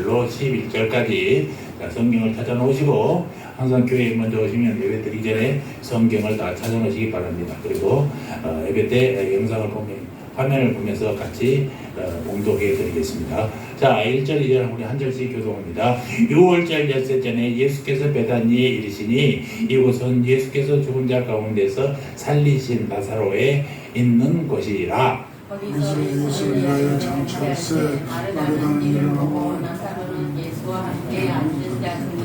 1절로 11절까지 성경을 찾아놓으시고 항상 교회에 먼저 오시면 예배 드리기 전에 성경을 다 찾아놓으시기 바랍니다. 그리고 예배 때 영상을 보면 화면을 보면서 같이 봉독해 드리겠습니다. 자, 1절, 2절 우리 한 절씩 교독합니다. 6월절 엿새 전에 예수께서 베다니에 이르시니 이곳은 예수께서 죽은 자 가운데서 살리신 나사로에 있는 곳이라. 거기서 예수를 위하여 장차일세 마르다는 이를 보고 나사로는 예수와 함께 앉은 자들이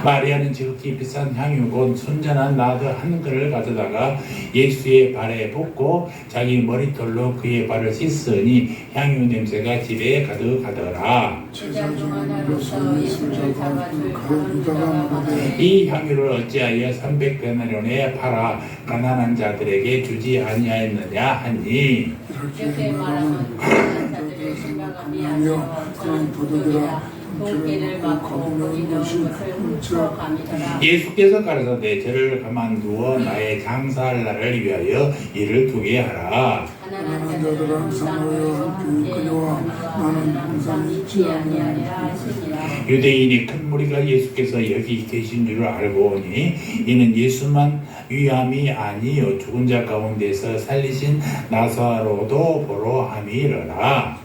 마리아는 지극히 비싼 향유 곧 순전한 나드 한 그릇을 가져다가 예수의 발에 붓고 자기 머리털로 그의 발을 씻으니 향유 냄새가 집에 가득하더라. 제자 중 하나로서 예수를 잡아줄 다른 자가 말하되 이 향유를 어찌하여 300데나리온에 팔아 가난한 자들에게 주지 아니하였느냐 하니. 이렇게 말하면 가난한 자들의 생각함이 아니여 저는 도둑이라 돌기를 막고 거기 넣은 것을 훔쳐가미더라. 예수께서 가라사대 저를 가만두어 나의 장사할 날을 위하여 이를 두게 하라. 가난한 자들은 항상 너희와 함께 그녀와 나는 항상 잊지 아니하리라 하시니라. 유대인이 큰 무리가 예수께서 여기 계신 줄 알고 오니 이는 예수만 위함이 아니요 죽은 자 가운데서 살리신 나사로도 보러 함이러라.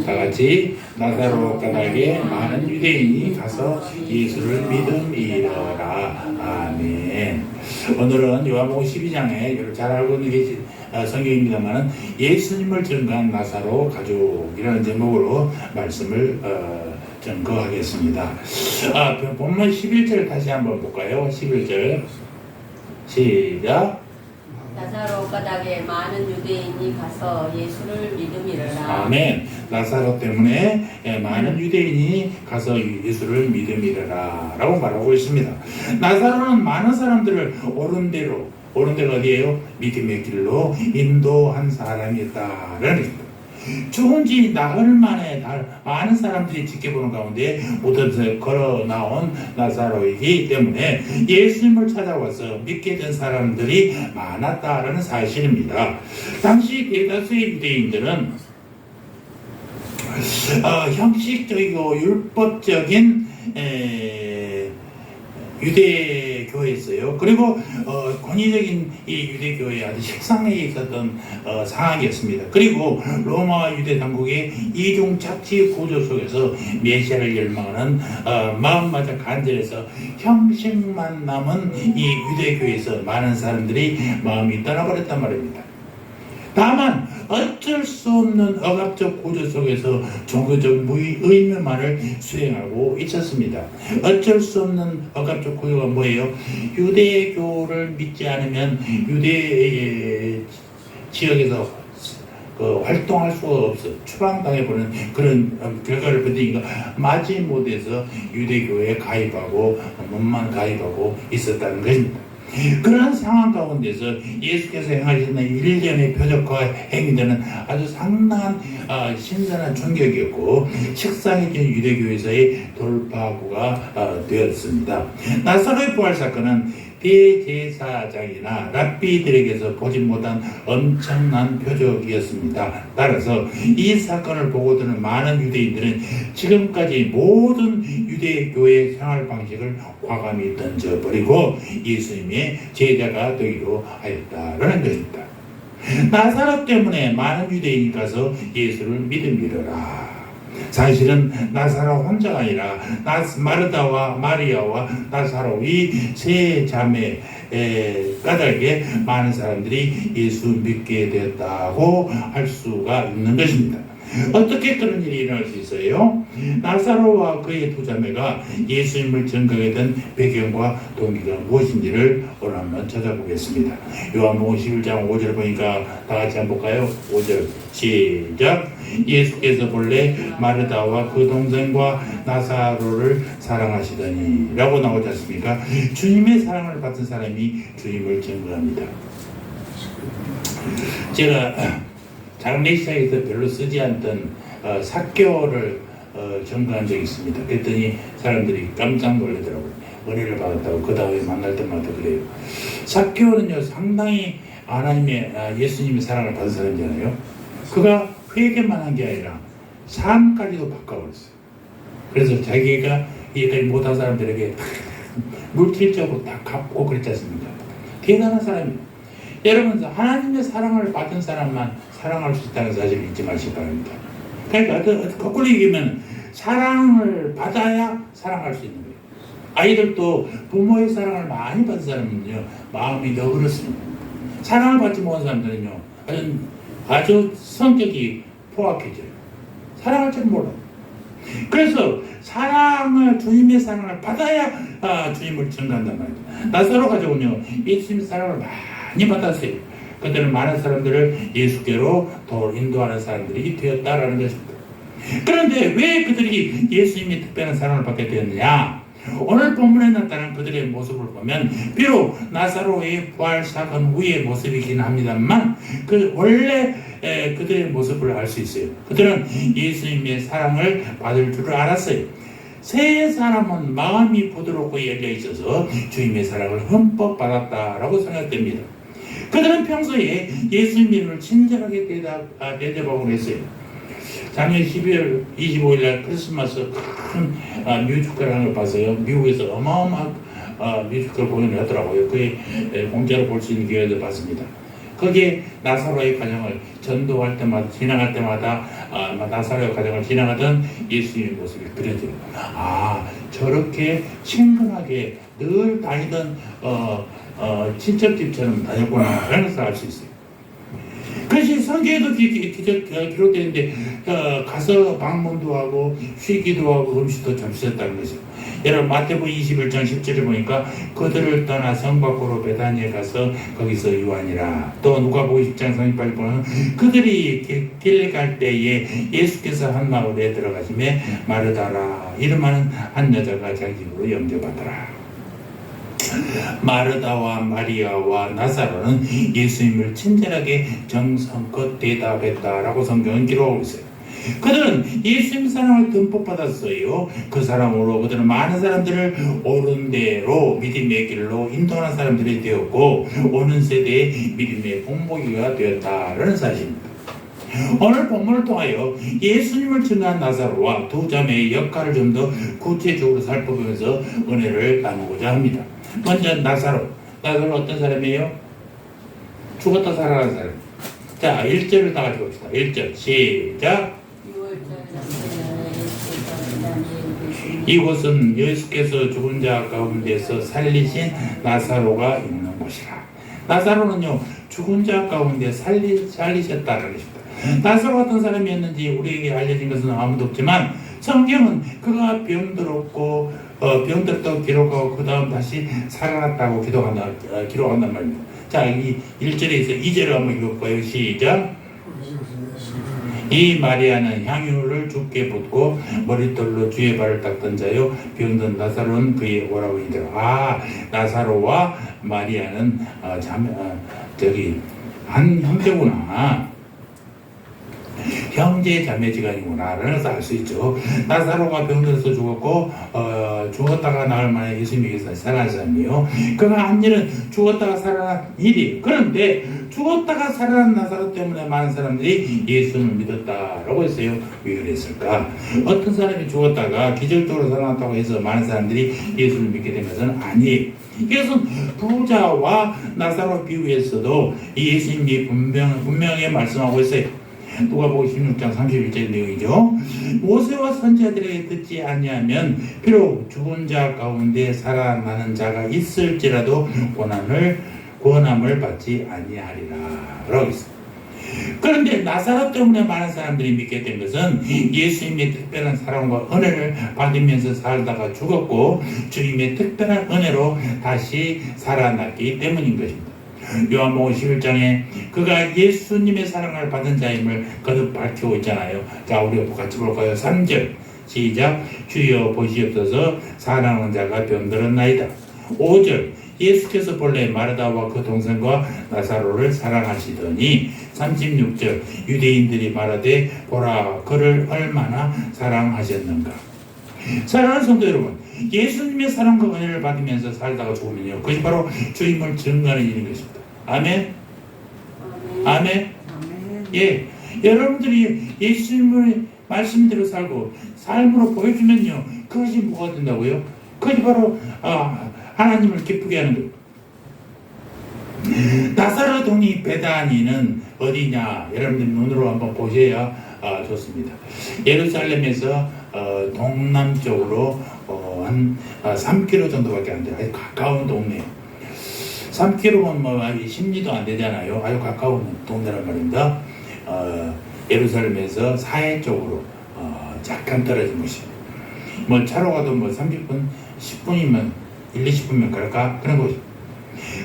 다 같이 나사로 까닭에 많은 유대인이 가서 예수를 믿음이러라. 아멘. 오늘은 요한복음 12장에 여러분 잘 알고 계신 성경입니다만은 예수님을 증거한 나사로 가족이라는 제목으로 말씀을 증거하겠습니다. 본문 11절 다시 한번 볼까요? 11절 시작. 나사로 가닥에 많은 유대인이 가서 예수를 믿음이러라. 아멘. 나사로 때문에 많은 유대인이 가서 예수를 믿음이러라 라고 말하고 있습니다. 나사로는 많은 사람들을 옳은 대로 어디에요? 믿음의 길로 인도한 사람이었다라는 것입니다. 죽은 지 나흘 만에 많은 사람들이 지켜보는 가운데 모든 걸어 나온 나사로이기 때문에 예수님을 찾아와서 믿게 된 사람들이 많았다라는 사실입니다. 당시 대다수의 유대인들은 형식적이고 율법적인 유대교회였어요. 그리고 권위적인 이 유대교회 아주 식상에 있었던 상황이었습니다. 그리고 로마 유대 당국의 이중착취 구조 속에서 메시아를 열망하는 마음마저 간절해서 형식만 남은 이 유대교회에서 많은 사람들이 마음이 떠나버렸단 말입니다. 다만 어쩔 수 없는 억압적 구조 속에서 종교적 의무만을 수행하고 있었습니다. 어쩔 수 없는 억압적 구조가 뭐예요? 유대교를 믿지 않으면 유대 지역에서 활동할 수가 없어 추방당해버리는 그런 결과를 받으니까 마지못해서 유대교에 가입하고 몸만 가입하고 있었다는 것입니다. 그런 상황 가운데서 예수께서 행하시는 일련의 표적과 행위들은 아주 상당한 신선한 충격이었고 식상해진 유대교에서의 돌파구가 되었습니다. 나사로의 부활 사건은 대제사장이나 랍비들에게서 보지 못한 엄청난 표적이었습니다. 따라서 이 사건을 보고드는 많은 유대인들은 지금까지 모든 유대교의 생활 방식을 과감히 던져버리고 예수님의 제자가 되기로 하였다라는 것입니다. 나사로 때문에 많은 유대인이 가서 예수를 믿음이러라. 사실은 나사로 혼자가 아니라 마르다와 마리아와 나사로 이 세 자매 까닭에 많은 사람들이 예수 믿게 되었다고 할 수가 있는 것입니다. 어떻게 그런 일이 일어날 수 있어요? 나사로와 그의 두 자매가 예수님을 증거하게 된 배경과 동기가 무엇인지를 오늘 한번 찾아보겠습니다. 요한복음 11장 5절 보니까 다 같이 한번 볼까요? 5절 시작. 예수께서 본래 마르다와 그 동생과 나사로를 사랑하시더니 라고 나오지 않습니까? 주님의 사랑을 받은 사람이 주님을 증거합니다. 제가 장례식장에서 별로 쓰지 않던 사교를 증거한 적이 있습니다. 그랬더니 사람들이 깜짝 놀라더라고요. 은혜를 받았다고. 그 다음에 만날 때마다 그래요. 사교는요 상당히 하나님의 예수님의 사랑을 받은 사람이잖아요. 그가 회개만 한 게 아니라 삶까지도 바꿔버렸어요. 그래서 자기가 이해까지 못한 사람들에게 물질적으로 다 갚고 그랬지 않습니까? 대단한 사람입니다. 여러분, 하나님의 사랑을 받은 사람만 사랑할 수 있다는 사실을 잊지 마시기 바랍니다. 그러니까 거꾸로 얘기하면 사랑을 받아야 사랑할 수 있는 거예요. 아이들도 부모의 사랑을 많이 받은 사람은요, 마음이 더 그렇습니다. 사랑을 받지 못한 사람들은요, 아주 성격이 포악해져요. 사랑할 줄 몰라요. 그래서 주님의 사랑을 받아야 주님을 증거한단 말이에요. 나사로 가족은요, 예수님의 사랑을 많이 받았어요. 그들은 많은 사람들을 예수께로 더 인도하는 사람들이 되었다라는 것입니다. 그런데 왜 그들이 예수님의 특별한 사랑을 받게 되었느냐? 오늘 본문에 나타난 그들의 모습을 보면 비록 나사로의 부활 사건 후의 모습이긴 합니다만 원래 그들의 모습을 알 수 있어요. 그들은 예수님의 사랑을 받을 줄을 알았어요. 세 사람은 마음이 부드럽고 열려 있어서 주님의 사랑을 흠뻑 받았다라고 생각됩니다. 그들은 평소에 예수님을 친절하게 대접하고 했어요. 작년 12월 25일 날 크리스마스 큰 뮤지컬 하는 걸 봤어요. 미국에서 어마어마한 뮤지컬 공연을 하더라고요. 그게 공짜로 볼 수 있는 기회를 봤습니다. 거기에 나사로의 가정을 전도할 때마다 지나갈 때마다 나사로의 가정을 지나가던 예수님의 모습이 그려져요. 저렇게 친근하게 늘 다니던 친척집처럼 다녔구나 라는 것을 알 수 있어요. 그것이 성경에도 기록되는데 가서 방문도 하고 쉬기도 하고 음식도 점치셨다는 것이죠. 여러분 마태복음 21장 10절을 보니까 그들을 떠나 성 밖으로 베다니에 가서 거기서 유하니라. 또 누가복음 10장 38절 보면 그들이 길 갈 때에 예수께서 한 마을에 들어가시매 마르다라 이름하는 한 여자가 자기 집으로 영접하더라. 마르다와 마리아와 나사로는 예수님을 친절하게 정성껏 대답했다라고 성경은 기록하고 있어요. 그들은 예수님 사랑을 듬뿍 받았어요. 그 사랑으로 그들은 많은 사람들을 옳은 대로 믿음의 길로 인도하는 사람들이 되었고 오는 세대의 믿음의 본보기가 되었다라는 사실입니다. 오늘 본문을 통하여 예수님을 증거한 나사로와 두 자매의 역할을 좀 더 구체적으로 살펴보면서 은혜를 나누고자 합니다. 먼저 나사로는 어떤 사람이에요? 죽었다 살아난 사람. 자, 1절을 다 같이 봅시다. 1절 시작. 이곳은 예수께서 죽은 자 가운데서 살리신 나사로가 있는 곳이라. 나사로는요 죽은 자 가운데 살리셨다는 것입니다. 나사로 같은 사람이었는지 우리에게 알려진 것은 아무도 없지만 성경은 그가 병들었고 병들었다고 기록하고 그 다음 다시 살아났다고 기록한단 말입니다. 자, 이 1절에서 2절을 한번 읽어볼까요? 시작. 이 마리아는 향유를 주께 붓고 머릿돌로 주의 발을 닦던 자요 병든 나사로는 그의 오라버니더라. 나사로와 마리아는 한 형제구나. 형제 자매지간이구나 라는 것을 알 수 있죠. 나사로가 병들어서 죽었고 죽었다가 나흘 만에 예수님께서 살아난 사람이에요. 그가 한 일은 죽었다가 살아난 일이. 그런데 죽었다가 살아난 나사로 때문에 많은 사람들이 예수님을 믿었다라고 했어요. 왜 그랬을까? 어떤 사람이 죽었다가 기적적으로 살아났다고 해서 많은 사람들이 예수를 믿게 된 것은 아니에요. 이것은 부자와 나사로 비유에서도 예수님이 분명히 말씀하고 있어요. 누가복음 16장 31절 내용이죠. 모세와 선지자들에게 듣지 아니하면 비록 죽은 자 가운데 살아나는 자가 있을지라도 구원함을 받지 아니하리라 라고 했습니다. 그런데 나사로 때문에 많은 사람들이 믿게 된 것은 예수님의 특별한 사랑과 은혜를 받으면서 살다가 죽었고 주님의 특별한 은혜로 다시 살아났기 때문인 것입니다. 요한복음 11장에 그가 예수님의 사랑을 받은 자임을 거듭 밝히고 있잖아요. 자, 우리 같이 볼까요? 3절 시작. 주여 보시옵소서 사랑하는 자가 병들었나이다. 5절 예수께서 본래 마르다와 그 동생과 나사로를 사랑하시더니 36절 유대인들이 말하되 보라 그를 얼마나 사랑하셨는가. 사랑하는 성도 여러분, 예수님의 사랑과 은혜를 받으면서 살다가 죽으면요 그것이 바로 주님을 증거하는 일인 것입니다. 아멘? 아멘? 예. 여러분들이 예수님의 말씀대로 살고 삶으로 보여주면요, 그것이 뭐가 된다고요? 그것이 바로 하나님을 기쁘게 하는 거예요. 나사로 동이 베다니는 어디냐? 여러분들 눈으로 한번 보셔야 좋습니다. 예루살렘에서 동남쪽으로 한 3km 정도밖에 안 돼요. 아주 가까운 동네. 3km면 뭐 10리도 안 되잖아요. 아주 가까운 동네란 말입니다. 예루살렘에서 사해 쪽으로 잠깐 떨어진 곳이. 뭐 차로 가도 뭐 30분, 10분이면 1, 20분면 갈까? 그런 곳이.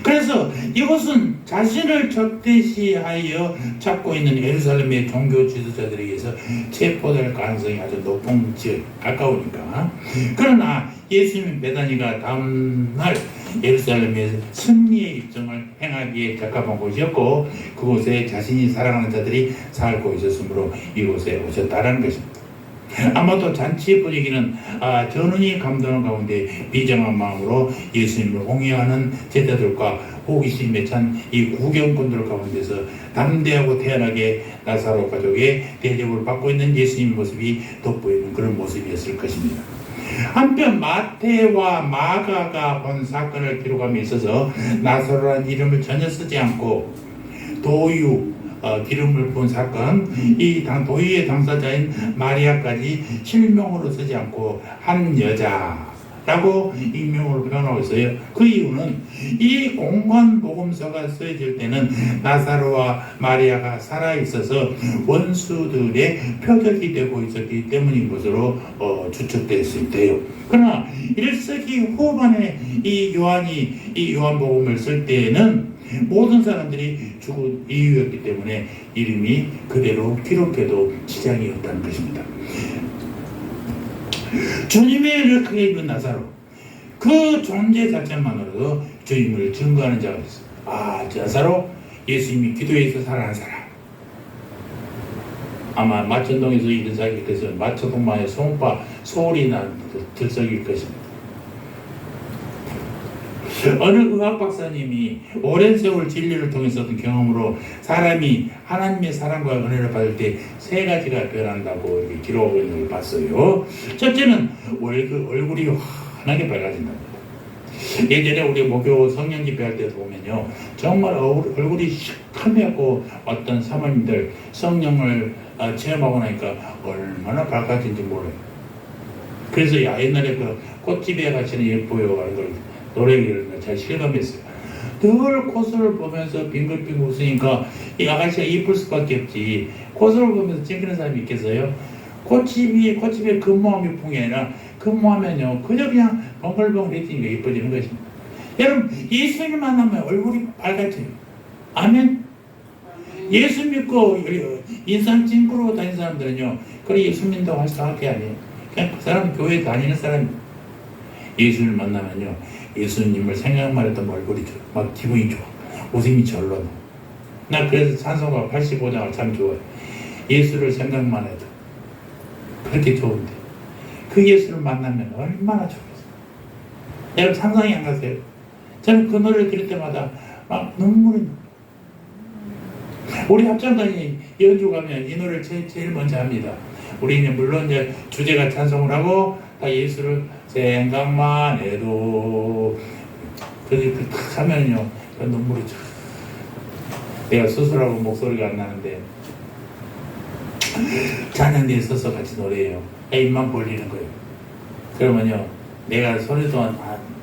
그래서 이것은 자신을 적대시하여 찾고 있는 예루살렘의 종교 지도자들에 의해서 체포될 가능성이 아주 높은 지역, 가까우니까. 그러나 예수님 베다니가 다음날 예루살렘에서 승리의 입증을 행하기에 적합한 곳이었고, 그곳에 자신이 사랑하는 자들이 살고 있었으므로 이곳에 오셨다라는 것입니다. 아마도 잔치의 분위기는 전운이 감도는 가운데 비정한 마음으로 예수님을 홍해하는 제자들과 호기심에 찬 이 구경꾼들 가운데서 담대하고 태연하게 나사로 가족의 대접을 받고 있는 예수님 모습이 돋보이는 그런 모습이었을 것입니다. 한편 마태와 마가가 본 사건을 기록함에 있어서 나사로라는 이름을 전혀 쓰지 않고 도유, 기름을 부은 사건, 이 도유의 당사자인 마리아까지 실명으로 쓰지 않고 한 여자라고 익명으로 표현하고 있어요. 그 이유는 이 공관 복음서가 쓰여질 때는 나사로와 마리아가 살아있어서 원수들의 표적이 되고 있었기 때문인 것으로 추측될 수 있대요. 그러나 1세기 후반에 이 요한복음을 쓸 때에는 모든 사람들이 죽은 이유였기 때문에 이름이 그대로 기록해도 지장이 없다는 것입니다. 주님의 이렇게 입은 나사로, 그 존재 자체만으로도 주님을 증거하는 자가 있어요. 나사로 예수님이 기도해서 살아난 사람. 아마 마천동에서 이런 사람이 있겠어요. 마천동만의 소울이 난 들썩일 것입니다. 어느 의학 박사님이 오랜 세월 진리를 통해서 얻은 경험으로 사람이 하나님의 사랑과 은혜를 받을 때 3가지가 변한다고 이렇게 기록하고 있는 걸 봤어요. 첫째는 얼굴이 환하게 밝아진답니다. 예전에 우리 목요 성령 집회할 때도 보면요, 정말 얼굴이 시커멓고 어떤 사모님들 성령을 체험하고 나니까 얼마나 밝아진지 몰라요. 그래서 옛날에 그 꽃집에 가시는 예뻐요 하는 걸 노래를 잘 실감했어요. 늘 코스를 보면서 빙글빙글 웃으니까 이 아가씨가 이쁠 수밖에 없지. 코스를 보면서 찍히는 사람이 있겠어요? 꽃집에 근무함이 풍이 아니라 근무하면요, 그냥 벙글벙글해지니까 이뻐지는 것입니다. 여러분, 예수님을 만나면 얼굴이 밝아져요. 아멘? 예수 믿고 인상 찡그러고 다니는 사람들은요, 그래 예수 믿는다고 할 수 있게 아니에요. 그냥 그 사람 교회 다니는 사람이에요. 예수를 만나면요, 예수님을 생각만 해도 얼굴이 막 기분이 좋아. 웃음이 절로 나. 나 그래서 찬송가 85장을 참 좋아해. 예수를 생각만 해도 그렇게 좋은데 그 예수를 만나면 얼마나 좋겠어요. 여러분 상상이 안 가세요? 저는 그 노래를 들을 때마다 막 눈물이 나. 우리 합창단이 연주 가면 이 노래를 제일 먼저 합니다. 우리는 물론 이제 주제가 찬송을 하고 다 예수를 생각만 해도 그렇게 탁 하면요, 눈물이 쫙. 내가 수술하고 목소리가 안 나는데 찬양대에 서서 같이 노래해요. 입만 벌리는 거예요. 그러면요, 내가 소리도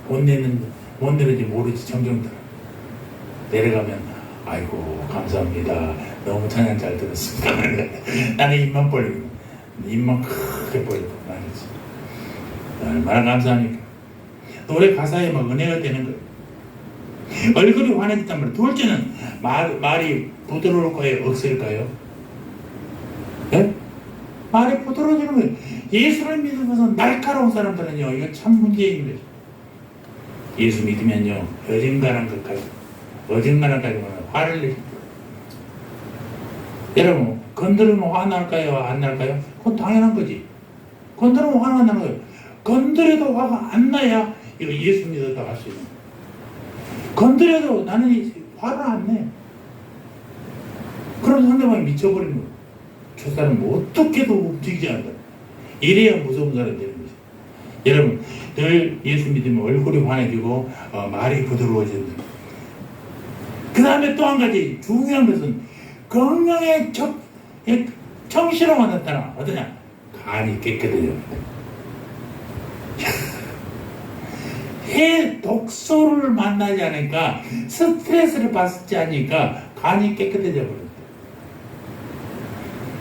못 내는지 모르지 정정 들어. 내려가면 아이고 감사합니다. 너무 찬양 잘 들었습니다. 나는 입만 벌리고, 입만 크게 벌리고 말이지. 얼마나 감사합니까? 노래 가사에 막 은혜가 되는 거예요. 얼굴이 환해졌단 말이에요. 둘째는 말이 부드러울까요? 억셀까요? 네? 말이 부드러워지는 거예요. 예수를 믿으면서 날카로운 사람들은요, 이거 참 문제인 거죠. 예수 믿으면요, 어중간한 것까지 화를 내십니다. 여러분, 건드리면 화 날까요? 안 날까요? 그건 당연한 거지. 건드리면 화가 안 나는 거예요. 건드려도 화가 안 나야 이거 예수 믿었다고 할 수 있는 거예요. 건드려도 나는 화를 안 내. 그럼 상대방이 미쳐버리는 거예요. 저 사람 어떻게도 움직이지 않는다. 이래야 무서운 사람이 되는 거죠. 여러분, 늘 예수 믿으면 얼굴이 환해지고 말이 부드러워진다. 그 다음에 또 한 가지 중요한 것은 건강에 정신호가 나타나. 어떠냐? 간이 깨끗해집니다. 해 독소를 만나지 않으니까 스트레스를 받지 않으니까 간이 깨끗해져 버립니다.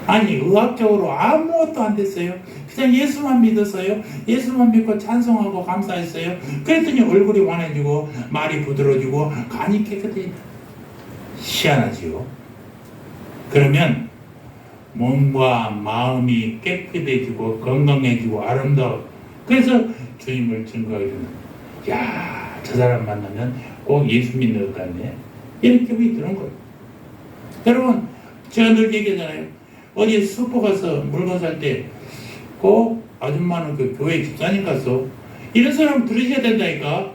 아니 의학적으로 아무것도 안 됐어요. 그냥 예수만 믿었어요. 예수만 믿고 찬송하고 감사했어요. 그랬더니 얼굴이 환해지고 말이 부드러워지고 간이 깨끗해진다. 희한하지요. 그러면 몸과 마음이 깨끗해지고 건강해지고 아름다워. 그래서 주님을 증거하게 된다. 야, 저 사람 만나면 꼭 예수 믿는 것 같네. 이런 기분이 드는 거예요. 여러분, 제가 늘 얘기하잖아요. 어디 슈퍼 가서 물건 살 때 꼭 아줌마는 그 교회 집사님 갔어. 이런 사람 들으셔야 된다니까.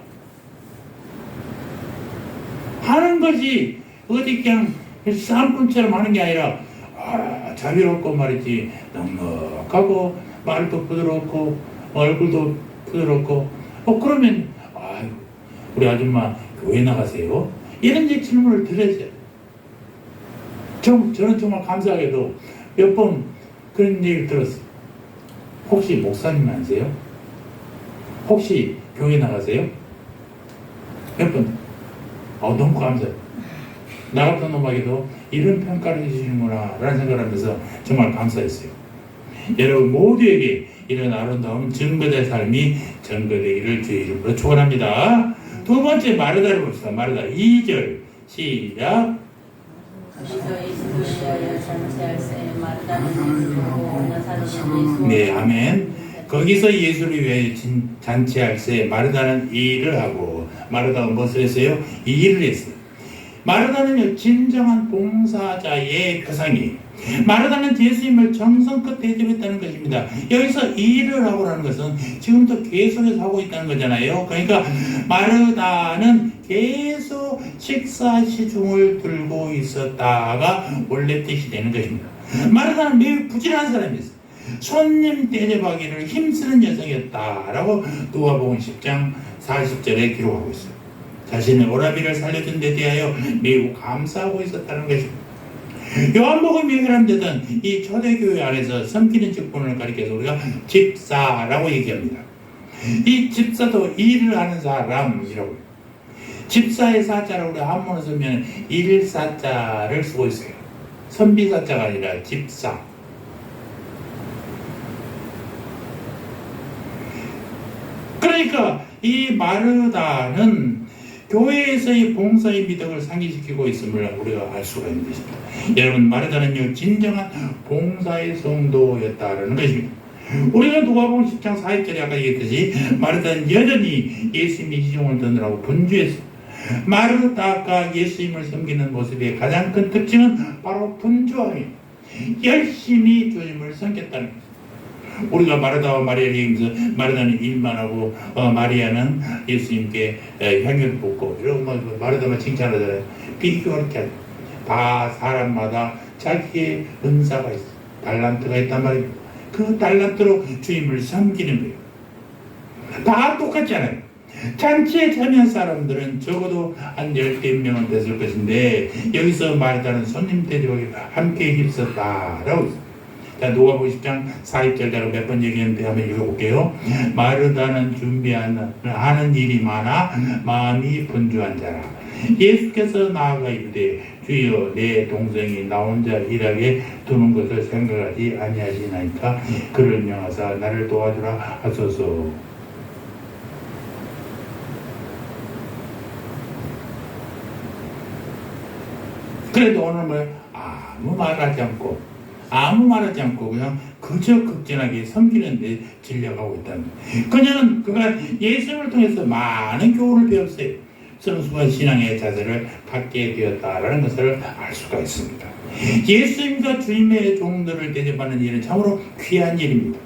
하는 것이 어디 그냥 쌈분처럼 하는 게 아니라 자비롭고 말이지 넉넉하고 말도 부드럽고 얼굴도 부드럽고 그러면 아이고 우리 아줌마 교회 나가세요? 이런 질문을 드렸어요. 저는 정말 감사하게도 몇 번 그런 얘기를 들었어요. 혹시 목사님 아니세요? 혹시 교회 나가세요? 몇 번. 너무 감사해요. 나 같은 놈에게도 이런 평가를 해주시는구나 라는 생각을 하면서 정말 감사했어요. 여러분 모두에게 이런 아름다운 증거될 삶이 증거되기를 주의 이름으로 축원합니다. 두 번째 마르다를 봅시다. 마르다 2절 시작. 네, 아멘. 거기서 예수를 위해 잔치할세 마르다는 이 일을 하고 마르다가 무엇을 했어요? 이 일을 했어요. 마르다는요 진정한 봉사자의 표상이에요. 마르다는 예수님을 정성껏 대접했다는 것입니다. 여기서 이 일을 하고라는 것은 지금도 계속해서 하고 있다는 거잖아요. 그러니까 마르다는 계속 식사 시중을 들고 있었다가 원래 뜻이 되는 것입니다. 마르다는 매우 부지런한 사람이었어요. 손님 대접하기를 힘쓰는 여성이었다라고 누가복음 10장 40절에 기록하고 있어요. 자신의 오라비를 살려준 데 대하여 매우 감사하고 있었다는 것입니다. 요한복음 얘기하는 데는 이 초대교회 안에서 섬기는 직분을 가리켜서 우리가 집사라고 얘기합니다. 이 집사도 일을 하는 사람이라고. 집사의 사자를 우리 한문으로 쓰면 일사자를 쓰고 있어요. 선비사자가 아니라 집사. 그러니까 이 마르다는 교회에서의 봉사의 미덕을 상기시키고 있음을 우리가 알 수가 있는 것입니다. 여러분 마르다는요 진정한 봉사의 성도였다라는 것입니다. 우리가 누가복음 10장 4절에 아까 얘기했듯이 마르다는 여전히 예수님의 희생을 드느라고 분주했어요. 마르다가 예수님을 섬기는 모습의 가장 큰 특징은 바로 분주함이에요. 열심히 주님을 섬겼다는 것입니다. 우리가 마르다와 마리아를 얘기하면서 마르다는 일만 하고 마리아는 예수님께 향유를 붓고 이런 마르다만 칭찬하잖아요. 비교가 이렇게 하죠. 다 사람마다 자기의 은사가 있어. 달란트가 있단 말입니다. 그 달란트로 주님을 섬기는 거예요. 다 똑같지 않아요. 잔치에 참여한 사람들은 적어도 한 10명은 됐을 것인데 여기서 마르다는 손님 대접하기 함께 힘썼다라고 있어요. 자, 누가복음 10장 40절 내가 몇 번 얘기했는데 한번 읽어볼게요. 마르다는 준비하는 일이 많아 마음이 분주한 자라. 예수께서 나아가 이르되 주여 내 동생이 나 혼자 일하게 두는 것을 생각하지 아니하시나이까 그를 명하사 나를 도와주라 하소서. 그래도 오늘 뭐 아무 말하지 않고 그냥 그저 극진하게 섬기는데 진력하고 있다는 거예요. 그녀는 그가 예수님을 통해서 많은 교훈을 배웠어요. 성숙한 신앙의 자세를 갖게 되었다라는 것을 알 수가 있습니다. 예수님과 주님의 종들을 대접하는 일은 참으로 귀한 일입니다.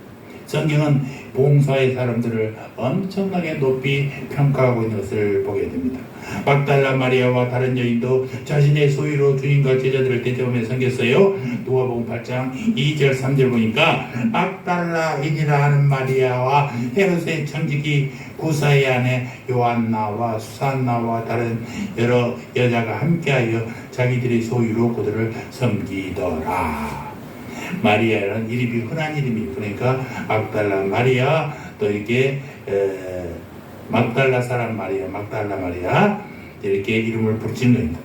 성경은 봉사의 사람들을 엄청나게 높이 평가하고 있는 것을 보게 됩니다. 막달라 마리아와 다른 여인도 자신의 소유로 주님과 제자들을 대접하며 섬겼어요. 누가복음 8장 2절 3절 보니까 막달라인이라 하는 마리아와 헤롯의 청지기 구사의 아내 요한나와 수산나와 다른 여러 여자가 함께하여 자기들의 소유로 그들을 섬기더라. 마리아는 이름이 흔한 이름이에요. 그러니까 막달라 마리아, 또 이렇게 막달라 사람 마리아, 막달라 마리아 이렇게 이름을 붙인 겁니다.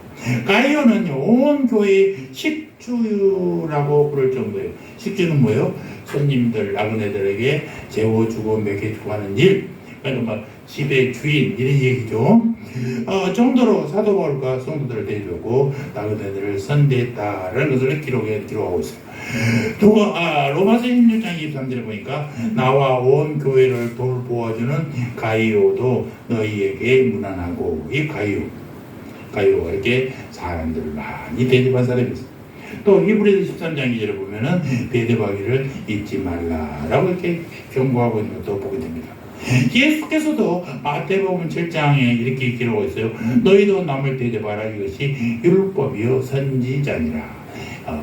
가이오는 온 교회의 식주라고 부를 정도예요. 식주는 뭐예요? 손님들, 나그네들에게 재워주고 먹여주고 하는 일. 그러니까 막 집의 주인 이런 얘기죠. 정도로 사도 바울과 성도들을 대주고 나그네들을 선대했다라는 것을 기록하고 있어요. 로마서 16장 23절에 보니까 나와 온 교회를 돌보아주는 가이오도 너희에게 문안하고, 이 가이오가 이렇게 사람들을 많이 대접한 사람이 있어요. 또 히브리서 13장 2절에 보면은 대접하기를 잊지 말라라고 이렇게 경고하고 있는 것도 보게 됩니다. 예수께서도 마태복음 7장에 이렇게 기록하고 있어요. 너희도 남을 대접하라, 이것이 율법이요 선지자니라.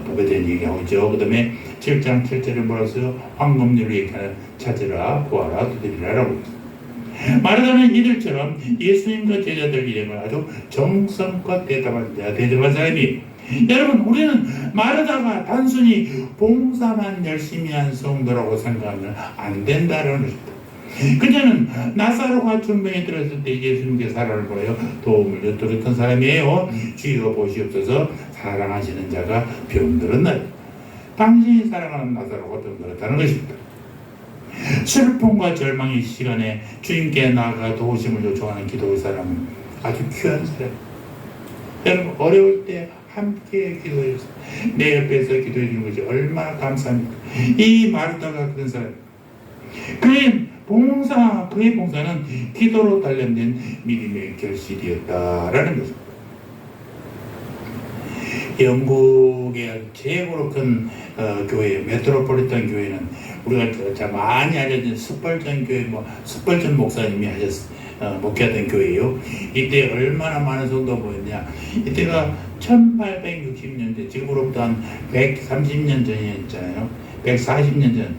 법에 대한 얘기하고 있죠. 그 다음에 7장 7절에 뭐라고 써요? 황금률을 얘기하는 찾으라, 구하라, 두드리라 라고 있어요. 마르다는 이들처럼 예수님과 제자들 이름을 아주 정성껏 대접한 사람이, 여러분, 우리는 마르다가 단순히 봉사만 열심히 한 성도라고 생각하면 안 된다는 것입니다. 그녀는 나사로가 중병에 들었을 때 예수님께 사랑을 보내요 도움을 요청했던 사람이에요. 주여 보시옵소서, 사랑하시는 자가 병들은 날 당신이 사랑하는 나사로가 병들었다는 것입니다. 슬픔과 절망의 시간에 주님께 나아가 도우심을 요청하는 기도의 사람은 아주 귀한 사람. 여러분, 어려울 때 함께 기도해주세요. 내 옆에서 기도해 주는 것이 얼마나 감사합니까? 이 마르다가 그런 사람, 그의 봉사는 기도로 단련된 믿음의 결실이었다라는 것입니다. 영국의 최고로 큰 교회, 메트로폴리탄 교회는 우리가 많이 알려진 스펄전 교회, 스펄전 목사님이 목회하던 교회예요. 이때 얼마나 많은 성도가 모였냐. 이때가 1860년대, 지금으로부터 한 130년 전이었잖아요. 140년 전,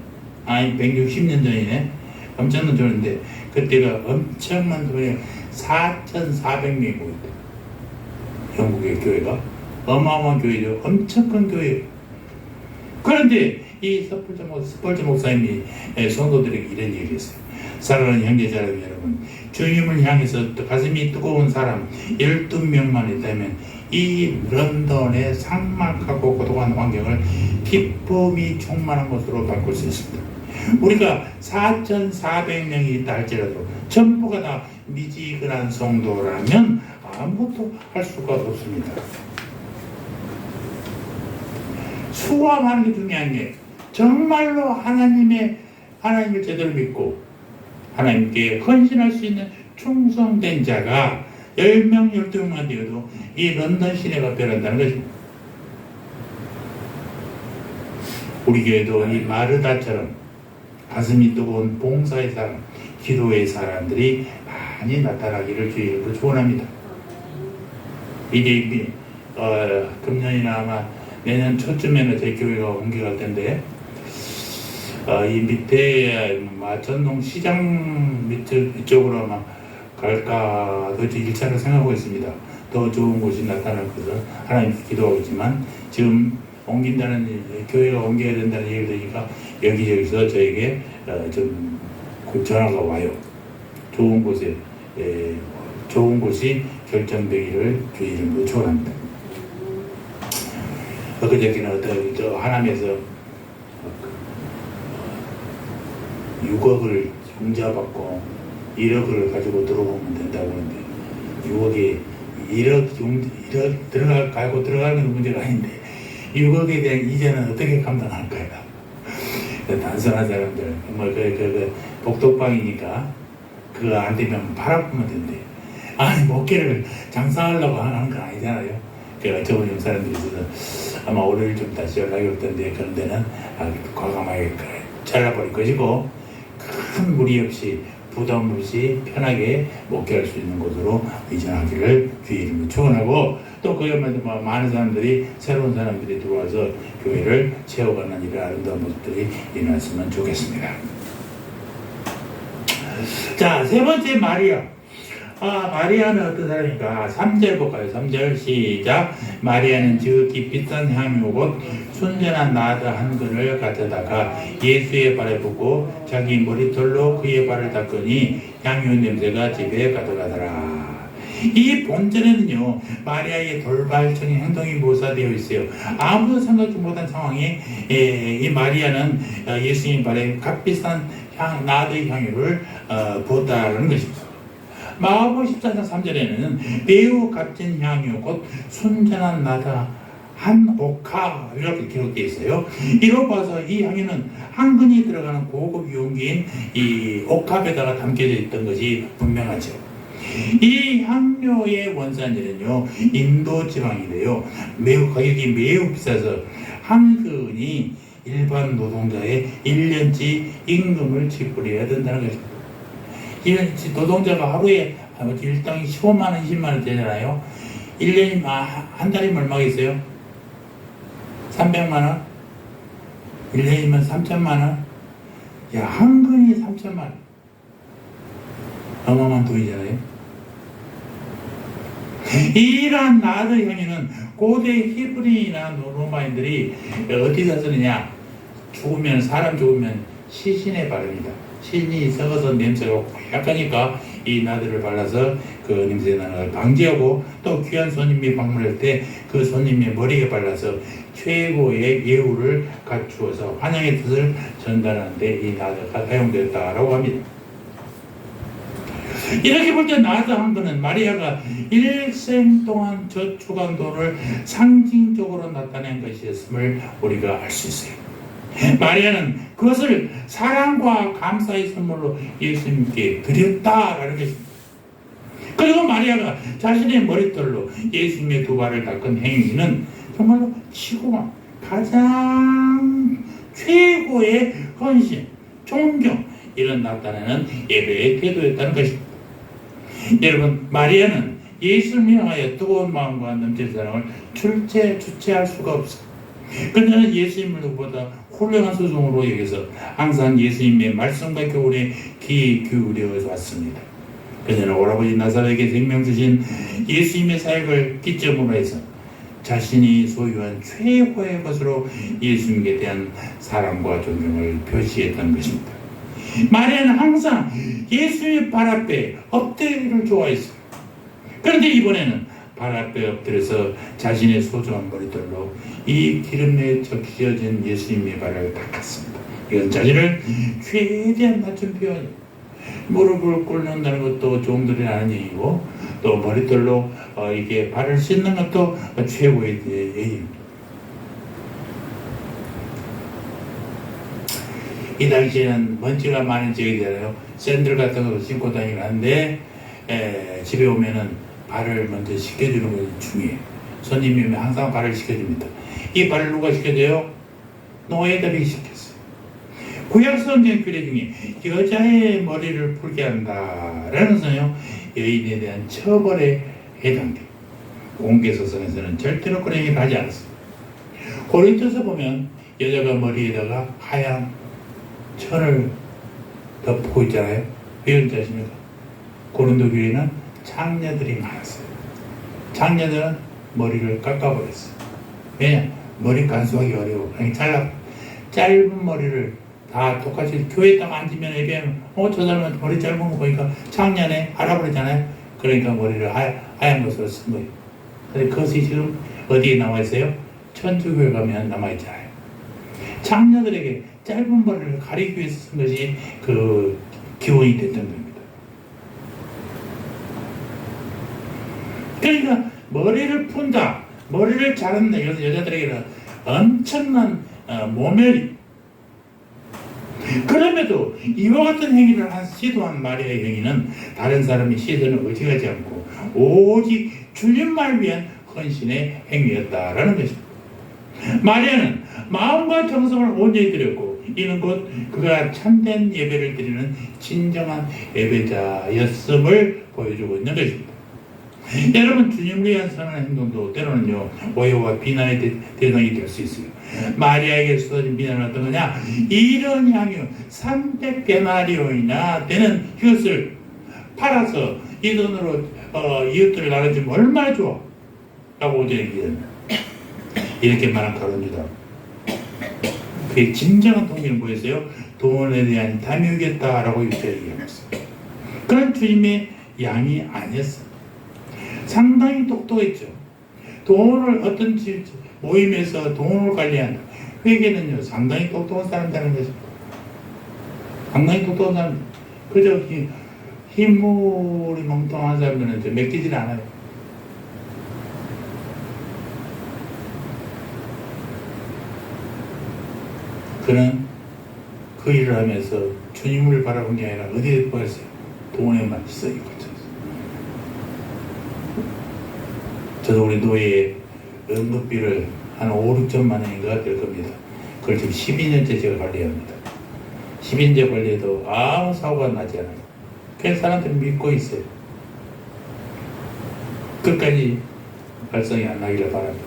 아니 160년 전이네. 엄청난 전인데 그때가 엄청난 교회 4,400명이 모였대. 영국의 교회가 어마어마한 교회죠. 엄청 큰 교회예요. 그런데 이 스펄전 목사님이 성도들에게 이런 얘기를 했어요. 사랑하는 형제자 여러분, 주님을 향해서 가슴이 뜨거운 사람 12명만 있다면 이 런던의 삭막하고 고독한 환경을 기쁨이 충만한 곳으로 바꿀 수 있습니다. 우리가 4,400명이 있다 할지라도 전부가 다 미지근한 성도라면 아무것도 할 수가 없습니다. 수함하는 게 중요한 게, 정말로 하나님을 제대로 믿고 하나님께 헌신할 수 있는 충성된 자가 10명, 12명만 되어도 이 런던 시내가 변한다는 것입니다. 우리 교회도 이 마르다처럼 가슴이 뜨거운 봉사의 사람, 기도의 사람들이 많이 나타나기를 주님으로 축원합니다. 이제 금년이나 아마 내년 초쯤에는 제 교회가 옮겨갈 텐데, 이 밑에 마천동 시장 밑쪽으로 아마 갈까 더 1차를 생각하고 있습니다. 더 좋은 곳이 나타날 것을 하나님께 기도하고 있지만, 지금 교회가 옮겨야 된다는 얘기를 들으니까 여기저기서 저에게 좀 전화가 와요. 좋은 곳이 결정되기를 주 이름으로 축원합니다. 그저께는 저 하남에서 6억을 융자받고 1억을 가지고 들어오면 된다고 하는데, 6억에 1억 가고 들어가는 건 문제가 아닌데 6억에 대한 이자는 어떻게 감당할까요? 단순한 사람들, 복덕방이니까 그거 안 되면 팔아보면 된대. 아니, 목회를 장사하려고 하는 건 아니잖아요. 그래서 저번 사람들이 있어서 아마 월요일 좀 다시 연락이 올 텐데, 그런 데는 과감하게 잘라버릴 것이고, 큰 무리 없이 부담 없이 편하게 목회할 수 있는 곳으로 이전하기를 주의 이름으로 축원하고, 또 거기에 많은 사람들이, 새로운 사람들이 들어와서 교회를 채워가는 이런 아름다운 모습들이 일어났으면 좋겠습니다. 자, 세 번째 마리아. 마리아는 어떤 사람입니까? 3절 볼까요? 3절 시작. 마리아는 지극히 비싼 향유 곧 순전한 나드 한 근을 가져다가 예수의 발에 붓고 자기 머리털로 그의 발을 닦으니 향유 냄새가 집에 가져가더라. 이 본전에는요, 마리아의 돌발적인 행동이 묘사되어 있어요. 아무도 생각지 못한 상황에 이 마리아는 예수님 발에 값비싼 나드 향유를 부었다는 것입니다. 마가복음 14장 3절에는 매우 값진 향유 곧 순전한 나다 한 옥화 이렇게 기록되어 있어요. 이로 봐서 이 향유는 한 근이 들어가는 고급 용기인 이 옥합에다가 담겨져 있던 것이 분명하죠. 이 향료의 원산지는요, 인도 지방인데요, 가격이 매우 비싸서 한 근이 일반 노동자의 1년치 임금을 지불해야 된다는 것입니다. 노동자가 하루에 일당이 15만원, 20만원 되잖아요. 1년이면 한 달이면 얼마겠어요? 300만원? 1년이면 3천만원? 야, 한 근이 3천만원. 어마어마한 돈이잖아요. 이러한 나드 향유는 고대 히브리나 로마인들이 어디서 쓰느냐? 사람 죽으면 시신에 바릅니다. 신이 썩어서 냄새가 약하니까 이 나드를 발라서 그 냄새 나는 걸 방지하고, 또 귀한 손님이 방문할 때 그 손님의 머리에 발라서 최고의 예우를 갖추어서 환영의 뜻을 전달하는 데 이 나드가 사용되었다라고 합니다. 이렇게 볼 때 나드 한 번은 마리아가 일생 동안 저축한 돈을 상징적으로 나타낸 것이었음을 우리가 알 수 있어요. 마리아는 그것을 사랑과 감사의 선물로 예수님께 드렸다라는 것입니다. 그리고 마리아가 자신의 머리털로 예수님의 두 발을 닦은 행위는 정말로 치고만 가장 최고의 헌신, 존경, 이런 나타내는 예배의 태도였다는 것입니다. 여러분, 마리아는 예수를 향하여 뜨거운 마음과 넘치는 사랑을 주체할 수가 없어요. 그녀는 예수님을 누구보다 훌륭한 소송으로 여기서 항상 예수님의 말씀과 교훈에 귀 기울여 왔습니다. 그녀는 오라버니 나사렛에게 생명 주신 예수님의 사역을 기점으로 해서 자신이 소유한 최고의 것으로 예수님에 대한 사랑과 존경을 표시했던 것입니다. 마리아는 항상 예수님의 발 앞에 엎드리기를 좋아했습니다. 그런데 이번에는 발 앞에 엎드려서 자신의 소중한 머리털로 이 기름에 적셔진 예수님의 발을 닦았습니다. 이건 자신을 최대한 낮춘 표현이에요. 무릎을 꿇는다는 것도 종들이 아는 얘기고, 또 머리털로 이게 발을 씻는 것도 최고의 예입니다. 이 당시에는 먼지가 많은 지역이잖아요. 샌들 같은 거 신고 다니긴 하는데, 집에 오면은 발을 먼저 씻겨주는 것이 중요해요. 손님이 오면 항상 발을 씻겨줍니다. 이 발을 누가 씻겨줘요? 노예들이 씻겼어요. 구약 성경 규례 중에 여자의 머리를 풀게 한다라는 것은요, 여인에 대한 처벌에 해당돼요. 공개소송에서는 절대로 그런 얘기를 하지 않았어요. 고린도서 보면 여자가 머리에다가 하얀 천을 덮고 있잖아요. 왜 그런지 아십니까? 고린도 교회는 장녀들이 많았어요. 장녀들은 머리를 깎아버렸어요. 왜냐? 머리 간수하기 어려워. 짧은 머리를 다 똑같이 교회에 딱 앉으면 얘기하면 저 사람은 머리 짧은 거 보니까 장녀네 알아버리잖아요. 그러니까 머리를 하얀 것으로 쓴 거예요. 근데 그것이 지금 어디에 나와 있어요? 천주교에 가면 남아있잖아요. 장녀들에게 짧은 머리를 가리기 위해서 쓴 것이 그 기원이 됐던 겁니다. 그러니까 머리를 푼다, 머리를 자른다, 이것은 여자들에게는 엄청난 모멸이. 그럼에도 이와 같은 행위를 시도한 마리아의 행위는 다른 사람의 시선을 의지하지 않고 오직 주님만을 위한 헌신의 행위였다라는 것입니다. 마리아는 마음과 정성을 온전히 드렸고 이는 곧 그가 참된 예배를 드리는 진정한 예배자였음을 보여주고 있는 것입니다. 여러분, 주님을 위한 선한 행동도 때로는요 오해와 비난의 대상이 될 수 있어요. 마리아에게 쏟아진 비난은 어떤 거냐? 이런 향유 300데나리온이나 되는 이것을 팔아서 이 돈으로 이웃들을 나눠주면 얼마나 좋아 라고 얘기합니다. 이렇게 말한 가룟 유다, 그의 진정한 동기는 뭐였어요? 돈에 대한 탐욕이었다라고 얘기하고 있어요. 그런 주님의 양이 아니었어요. 상당히 똑똑했죠. 돈을 어떤 모임에서 돈을 관리한다. 회계는요 상당히 똑똑한 사람이라는 것입니다. 상당히 똑똑한 사람. 그저 힘물이 멍뚱한 사람들은 맡기질 않아요. 그는 그 일을 하면서 주님을 바라본 게 아니라 어디에 보였어요? 돈에만 쓰이고 있었어요. 저도 우리 노예의 응급비를 한 5, 6천만 원인가 될 겁니다. 그걸 지금 12년째 제가 관리합니다. 12년째 관리해도 아무 사고가 나지 않아요. 그래서 사람들이 믿고 있어요. 끝까지 발성이 안 나기를 바랍니다.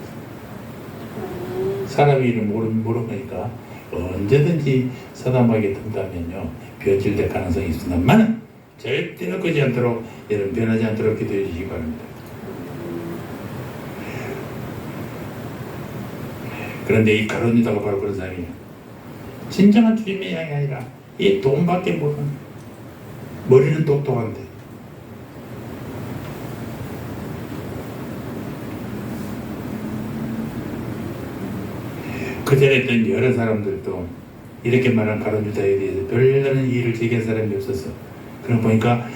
사람의 일을 모르니까 언제든지 사담하게 된다면요 변질될 가능성이 있습니다만 절대로 그러지 않도록 여러분 변하지 않도록 기도해 주시기 바랍니다. 그런데 이 가룟 유다가 바로 그런 사람이에요. 진정한 주님의 양이 아니라 이 돈밖에 모르는, 머리는 똑똑한데 그 전에 있던 여러 사람들도 이렇게 말한 가룟 유다에 대해서 별다른 이의를 제기한 사람이 없어서 그럼 보니까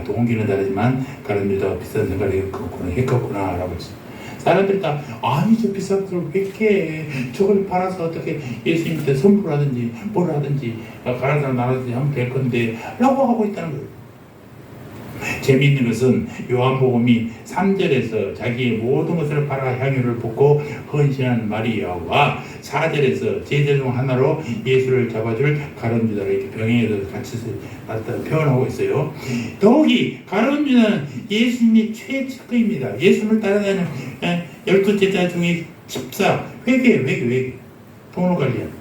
동기는 다르지만 가룟 유다가 비싼 생각을 했겠구나 라고 했어요. 사람들이 다 아니 저 비싼 걸 왜 이렇게 저걸 팔아서 어떻게 예수님한테 선물을 하든지 뭘 하든지 가난 사람 나눠든지 하면 될 건데 라고 하고 있다는 거예요. 재미있는 것은 요한복음이 3절에서 자기의 모든 것을 팔아 향유를 붓고 헌신한 마리아와 4절에서 제자 중 하나로 예수를 잡아줄 가룟 유다를 이렇게 병행해서 같이 표현하고 있어요. 더욱이 가룟 유다는 예수님이 최측근입니다. 예수님을 따라다니는 12제자 중에 14 회계 돈을 관리합니다.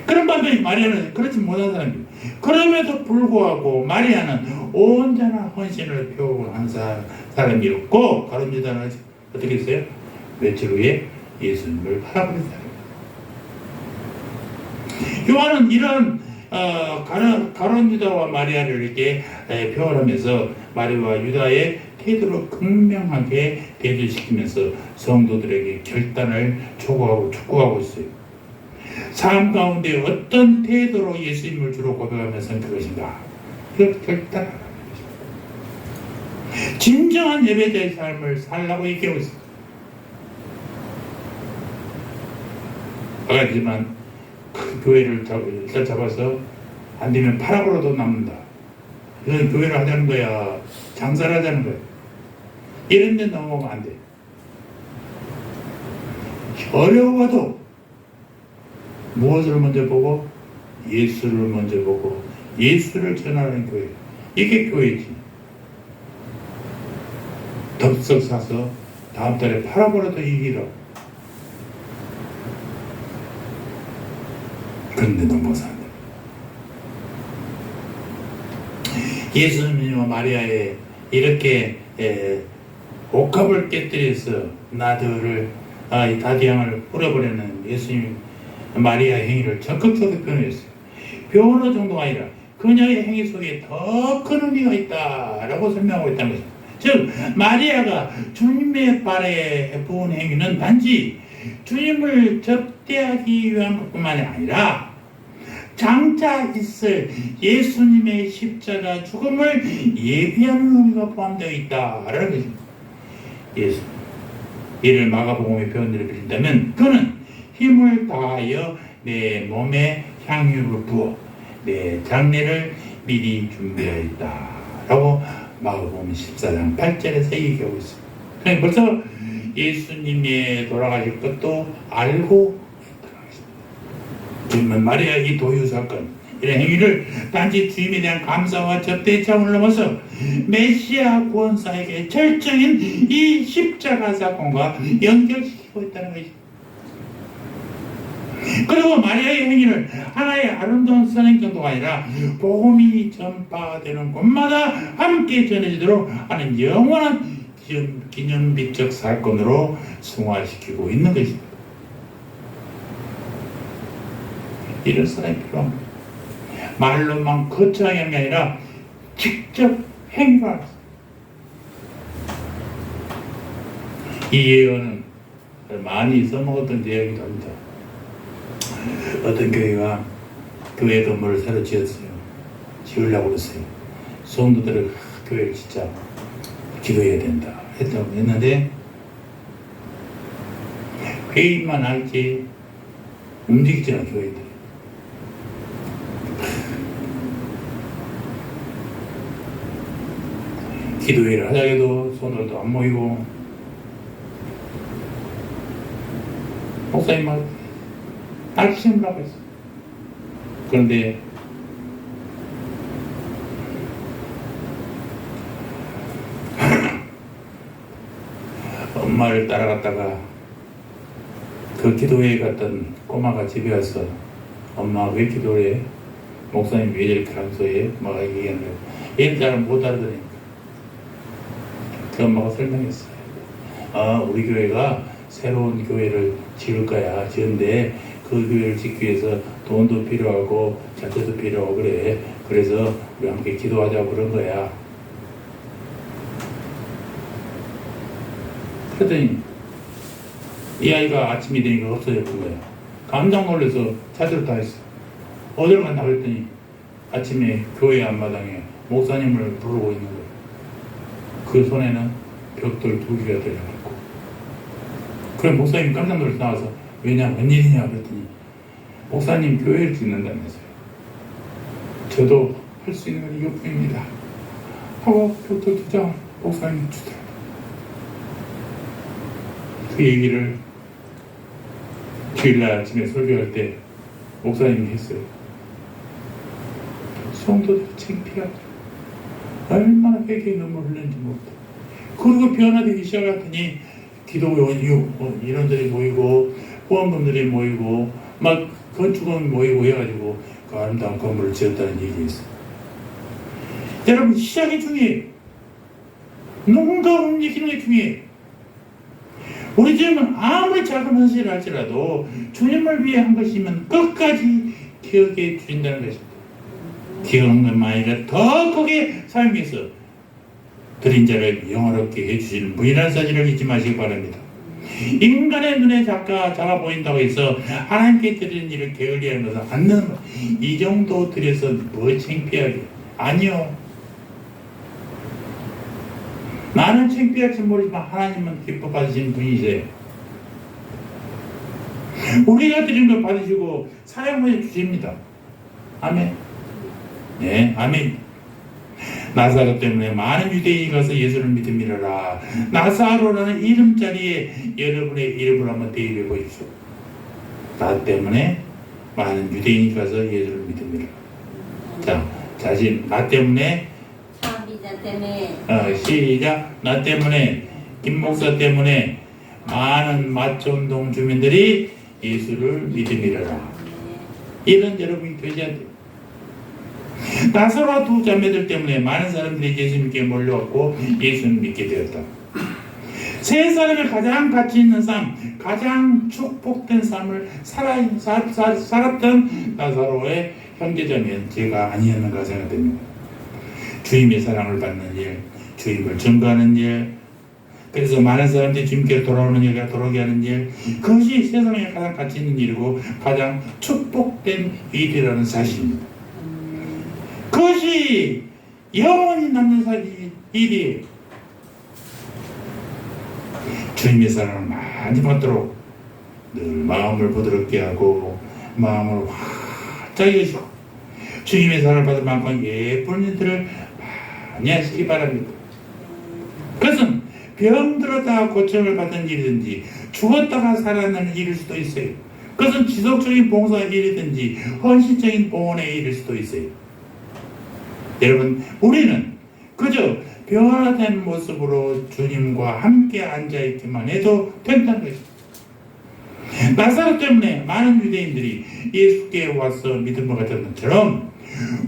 그런 반면에 마리아는 그렇지 못한 사람입니다. 그럼에도 불구하고 마리아는 온전한 헌신을 표한 사람이었고 가룟 유다는 어떻게 했어요? 며칠 후에 예수님을 팔아버린 사람입니다. 요한은 이런 가룟 유다와 마리아를 이렇게 표현하면서 마리아와 유다의 태도를 극명하게 대조시키면서 성도들에게 결단을 촉구하고 있어요. 삶 가운데 어떤 태도로 예수님을 주로 고백하며 선택할 것인가? 이걸 결단하는 것입니다. 진정한 예배자의 삶을 살라고 얘기하고 있습니다. 아까 했지만 그 교회를 일단 잡아서 안 되면 파락으로도 남는다. 이건 교회를 하자는 거야. 장사를 하자는 거야. 이런 데 넘어가면 안 돼. 어려워도 무엇을 먼저 보고? 예수를 먼저 보고 예수를 전하는 교회. 이게 교회지. 덥석 사서 다음 달에 팔아버려도 이기라. 그런데 넘어서 안 돼. 예수님과 마리아의 이렇게 옥합을 깨뜨려서 나들을 이 다디양을 뿌려버리는 예수님 마리아 행위를 적극적으로 표현했어요. 표현의 정도가 아니라 그녀의 행위 속에 더 큰 의미가 있다라고 설명하고 있다는 것입니다. 즉 마리아가 주님의 발에 부은 행위는 단지 주님을 접대하기 위한 것뿐만이 아니라 장차 있을 예수님의 십자가 죽음을 예비하는 의미가 포함되어 있다라는 것입니다. 예수 이를 마가복음의 표현대로 빌린다면 그는 힘을 다하여 내 몸에 향유를 부어 내 장례를 미리 준비하였다 라고 마가복음 14장 8절에서 얘기하고 있습니다. 그러니까 벌써 예수님의 돌아가실 것도 알고 있다는 것입니다. 마리아 이 도유 사건 이런 행위를 단지 주님에 대한 감사와 접대의 차원을 넘어서 메시아 구원사에게 절정인 이 십자가 사건과 연결시키고 있다는 것입니다. 그리고 마리아의 행위를 하나의 아름다운 선행 정도가 아니라 복음이 전파되는 곳마다 함께 전해지도록 하는 영원한 기념비적 사건으로 승화시키고 있는 것입니다. 이런 사람이 필요합니다. 말로만 거창하게 하는 게 아니라 직접 행위로 하는 이 예언은 많이 써먹었던 예언이기도 합니다. 어떤 교회가 교회 건물을 새로 지었어요. 지으려고 그랬어요. 성도들은 교회를 진짜 기도해야 된다 했는데 회의만 할지 움직이지 않아 교회들. 기도회를 하자해도 손들도 안 모이고 목사님만 날씨심을 하고 있어. 그런데 엄마를 따라갔다가 그 기도회에 갔던 꼬마가 집에 와서 엄마 왜 기도해? 목사님 왜 이렇게 감소해? 엄마가 얘기하는 거예요. 얘는 잘 못 알아들으니까 그 엄마가 설명했어요. 우리 교회가 새로운 교회를 지을 거야. 지은데 그 교회를 짓기 위해서 돈도 필요하고 자재도 필요하고 그래. 그래서 우리 함께 기도하자고 그런 거야. 그랬더니 이 아이가 아침이 되니까 없어졌던 거야. 깜짝 놀라서 찾으러 다 했어. 어디로 간다고 했더니 아침에 교회 앞마당에 목사님을 부르고 있는 거야. 그 손에는 벽돌 2개가 들려갖고. 그래 목사님 깜짝 놀라서 나와서 왜냐 웬일이냐 그랬더니 목사님 교회를 짓는다면서요. 저도 할 수 있는 건 이것뿐입니다 하고 벽돌 2장 목사님 주더라고요. 그 얘기를 주일날 아침에 설교할 때 목사님이 했어요. 성도들이 창피하죠. 얼마나 회개의 눈물 흘렸는지 모르겠다. 그리고 변화되기 시작하더니 기도원 인원들이 모이고 후원분들이 모이고 막 건축원 모이고 해가지고 그 아름다운 건물을 지었다는 얘기가 있어요. 여러분 시작이 중요해요. 누군가 움직이는 게 중요해요. 우리 집은 아무리 작은 헌신을 할지라도 주님을 위해 한 것이면 끝까지 기억해 주신다는 것입니다. 기억하는 것만 아니라 더 크게 사용해서 드린 자를 영화롭게 해주시는 분이라는 사실을 잊지 마시기 바랍니다. 인간의 눈에 작아 보인다고 해서 하나님께 드리는 일을 게을리하는 것은 않는 것. 이 정도 드려서 뭐 창피하게. 아니요. 나는 창피할지 모르지만 하나님은 기뻐 받으시는 분이세요. 우리가 드린 걸 받으시고 사용해 주십니다. 아멘. 네, 아멘. 나사로 때문에 많은 유대인이 가서 예수를 믿음이라. 나사로라는 이름 자리에 여러분의 이름을 한번 대입해 보십시오. 나 때문에 많은 유대인이 가서 예수를 믿음이라. 자, 자신 나 때문에 시작. 나 때문에 김 목사 때문에 많은 마천동 주민들이 예수를 믿음이라. 이런 여러분이 되지 않대요. 나사로와 두 자매들 때문에 많은 사람들이 예수님께 몰려왔고 예수를 믿게 되었다. 세 사람의 가장 가치 있는 삶, 가장 축복된 삶을 살았던 나사로의 형제자매는 제가 아니었는가 생각됩니다. 주님의 사랑을 받는 일, 주님을 증거하는 일, 그래서 많은 사람들이 주님께 돌아오는 일과 돌아오게 하는 일, 그것이 세상에 가장 가치 있는 일이고 가장 축복된 일이라는 사실입니다. 그것이 영원히 남는 일이에요. 주님의 사랑을 많이 받도록 늘 마음을 부드럽게 하고 마음을 활짝 여시고 주님의 사랑을 받을 만큼 예쁜 일들을 많이 하시기 바랍니다. 그것은 병들었다가 고침을 받은 일이든지 죽었다가 살아나는 일일 수도 있어요. 그것은 지속적인 봉사의 일이든지 헌신적인 봉헌의 일일 수도 있어요. 여러분, 우리는 그저 변화된 모습으로 주님과 함께 앉아있기만 해도 된다는 거죠. 나사로 때문에 많은 유대인들이 예수께 와서 믿음을 가졌던 것처럼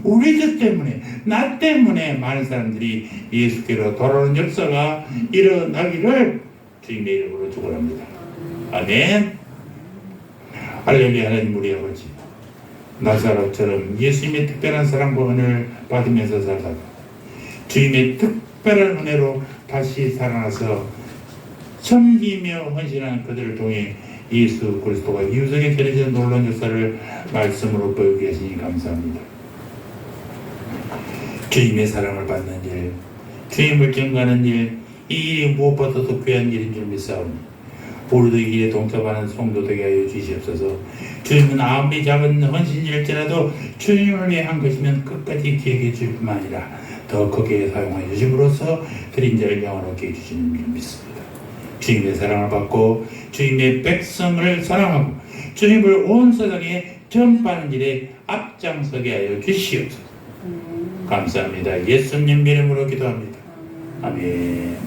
우리들 때문에, 나 때문에 많은 사람들이 예수께로 돌아오는 역사가 일어나기를 주님의 이름으로 축원합니다. 아멘. 할렐루야. 하나님, 우리 아버지, 나사로처럼 예수님의 특별한 사랑과 은혜를 받으면서 살다가 주님의 특별한 은혜로 다시 살아나서 섬기며 헌신하는 그들을 통해 예수 그리스도가 이웃에게 전해지는 놀라운 역사를 말씀으로 보여주게 하시니 감사합니다. 주님의 사랑을 받는 일, 주님을 증거하는 일, 이 일이 무엇보다도 귀한 일인 줄 믿사오니 우리도 이 일에 동참하는 성도 되게 하여 주시옵소서. 주님은 아무리 작은 헌신일지라도 주님을 위해 한 것이면 끝까지 기억해 주실 뿐만 아니라 더 크게 사용하여 주심으로써 드린 자를 영원하게 해주시는 줄 믿습니다. 주님의 사랑을 받고 주님의 백성을 사랑하고 주님을 온 세상에 전파하는 일에 앞장서게 하여 주시옵소서. 감사합니다. 예수님 이름으로 기도합니다. 아멘.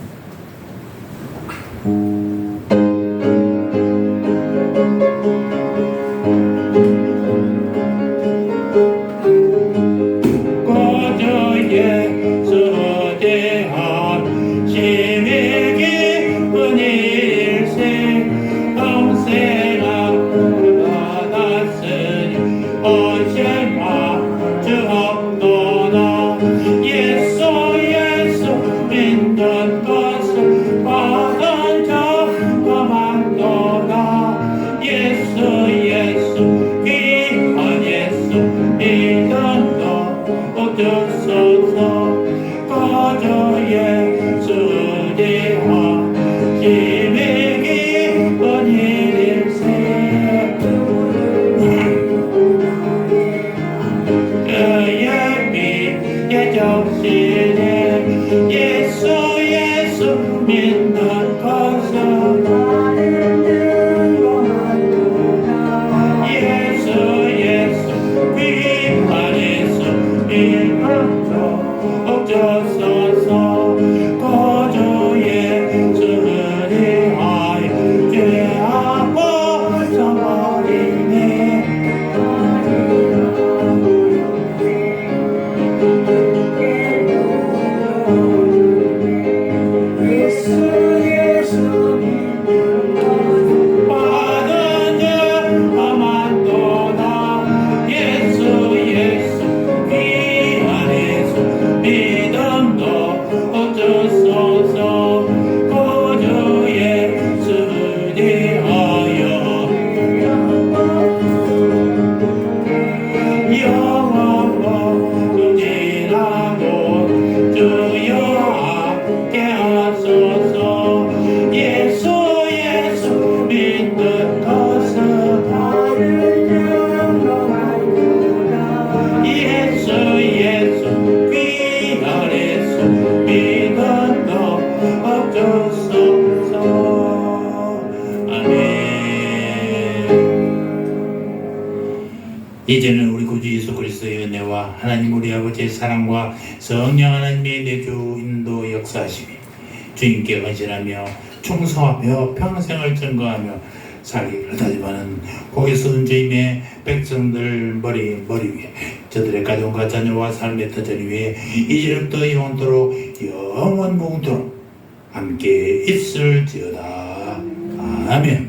이제는 우리 구주 예수 그리스도의 은혜와 하나님 우리 아버지의 사랑과 성령 하나님의 내주 인도 역사하심이 주님께 헌신하며 충성하며 평생을 증거하며 살기를 하지만은 고개 쏟은 주님의 백성들 머리 위에 저들의 가정과 자녀와 삶의 터전 위에 이제부터 영원토록 영원무궁토록 함께 있을지어다. 아멘.